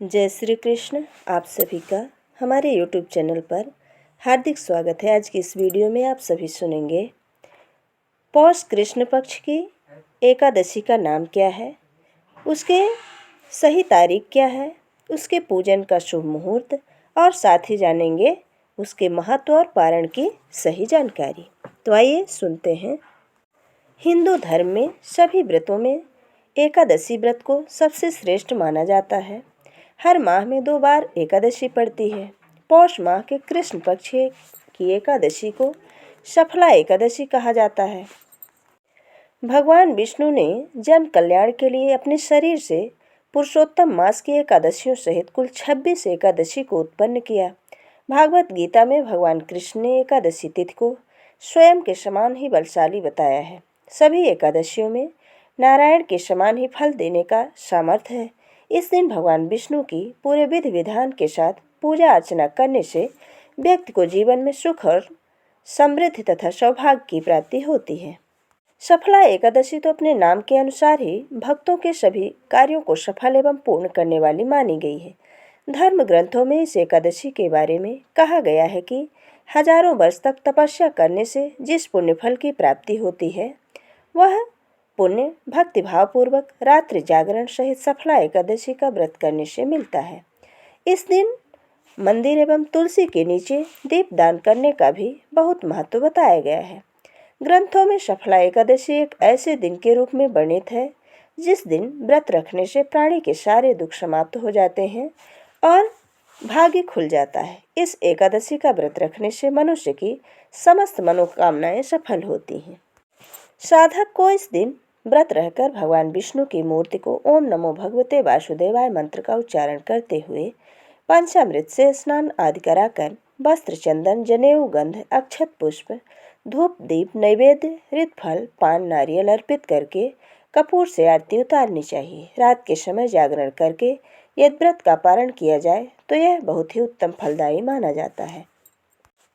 जय श्री कृष्ण। आप सभी का हमारे YouTube चैनल पर हार्दिक स्वागत है। आज की इस वीडियो में आप सभी सुनेंगे पौष कृष्ण पक्ष की एकादशी का नाम क्या है, उसके सही तारीख क्या है, उसके पूजन का शुभ मुहूर्त और साथ ही जानेंगे उसके महत्व और पारण की सही जानकारी। तो आइए सुनते हैं। हिंदू धर्म में सभी व्रतों में एकादशी व्रत को सबसे श्रेष्ठ माना जाता है। हर माह में 2 बार एकादशी पड़ती है। पौष माह के कृष्ण पक्ष की एकादशी को सफला एकादशी कहा जाता है। भगवान विष्णु ने जन कल्याण के लिए अपने शरीर से पुरुषोत्तम मास की एकादशियों सहित कुल 26 एकादशी को उत्पन्न किया। भागवत गीता में भगवान कृष्ण ने एकादशी तिथि को स्वयं के समान ही बलशाली बताया है। सभी एकादशियों में नारायण के समान ही फल देने का सामर्थ्य है। इस दिन भगवान विष्णु की पूरे विधि विधान के साथ पूजा अर्चना करने से व्यक्ति को जीवन में सुख और समृद्धि तथा सौभाग्य की प्राप्ति होती है। सफला एकादशी तो अपने नाम के अनुसार ही भक्तों के सभी कार्यों को सफल एवं पूर्ण करने वाली मानी गई है। धर्म ग्रंथों में इस एकादशी के बारे में कहा गया है कि हजारों वर्ष तक तपस्या करने से जिस पुण्य फल की प्राप्ति होती है, वह पुण्य भक्तिभावपूर्वक रात्रि जागरण सहित सफला एकादशी का व्रत करने से मिलता है। इस दिन मंदिर एवं तुलसी के नीचे दीपदान करने का भी बहुत महत्व बताया गया है। ग्रंथों में सफला एकादशी एक ऐसे दिन के रूप में वर्णित है जिस दिन व्रत रखने से प्राणी के सारे दुख समाप्त हो जाते हैं और भाग्य खुल जाता है। इस एकादशी का व्रत रखने से मनुष्य की समस्त मनोकामनाएं सफल होती हैं। साधक को इस दिन व्रत रहकर भगवान विष्णु की मूर्ति को ओम नमो भगवते वासुदेवाय मंत्र का उच्चारण करते हुए पंचामृत से स्नान आदि कराकर वस्त्र, चंदन, जनेऊ, गंध, अक्षत, पुष्प, धूप, दीप, नैवेद्य, ऋतफल, पान, नारियल अर्पित करके कपूर से आरती उतारनी चाहिए। रात के समय जागरण करके यदि व्रत का पारण किया जाए तो यह बहुत ही उत्तम फलदायी माना जाता है।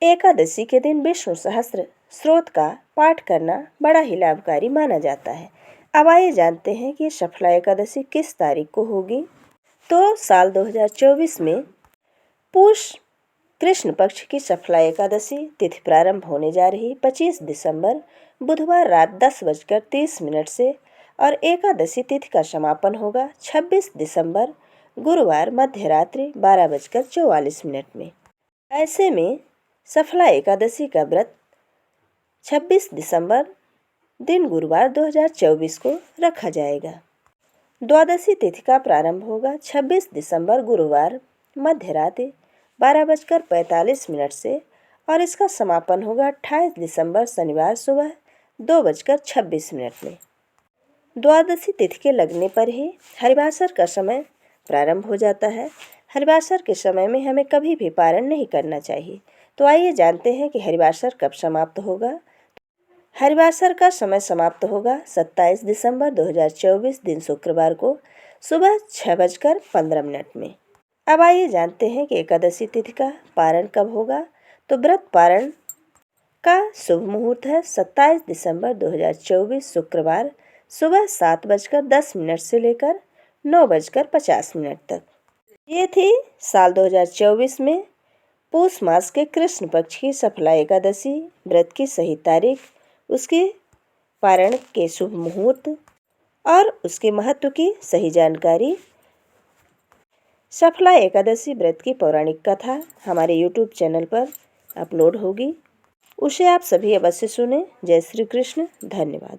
एकादशी के दिन विष्णु सहस्त्र स्तोत्र का पाठ करना बड़ा ही लाभकारी माना जाता है। अब आइए जानते हैं कि सफला एकादशी किस तारीख को होगी। तो साल 2024 में पूष कृष्ण पक्ष की सफला एकादशी तिथि प्रारंभ होने जा रही 25 दिसंबर बुधवार रात 10:30 से और एकादशी तिथि का समापन होगा 26 दिसंबर गुरुवार मध्य रात्रि 12:44 में। ऐसे में सफला एकादशी का व्रत 26 दिसंबर दिन गुरुवार 2024 को रखा जाएगा। द्वादशी तिथि का प्रारंभ होगा 26 दिसंबर गुरुवार मध्य रात्रि 12:45 से और इसका समापन होगा 28 दिसंबर शनिवार सुबह 2:26 में। द्वादशी तिथि के लगने पर ही हरिवासर का समय प्रारंभ हो जाता है। हरिवासर के समय में हमें कभी भी पारण नहीं करना चाहिए। तो आइए जानते हैं कि हरिवासर कब समाप्त होगा। हरिवासर का समय समाप्त होगा 27 दिसंबर 2024 दिन शुक्रवार को सुबह 6:15 में। अब आइए जानते हैं कि एकादशी तिथि का पारण कब होगा। तो व्रत पारण का शुभ मुहूर्त है 27 दिसंबर 2024 शुक्रवार सुबह 7:10 से लेकर 9:50 तक। ये थी साल 2024 में पूष मास के कृष्ण पक्ष की सफला एकादशी व्रत की सही तारीख, उसके पारण के शुभ मुहूर्त और उसके महत्व की सही जानकारी। सफला एकादशी व्रत की पौराणिक कथा हमारे YouTube चैनल पर अपलोड होगी, उसे आप सभी अवश्य सुने। जय श्री कृष्ण। धन्यवाद।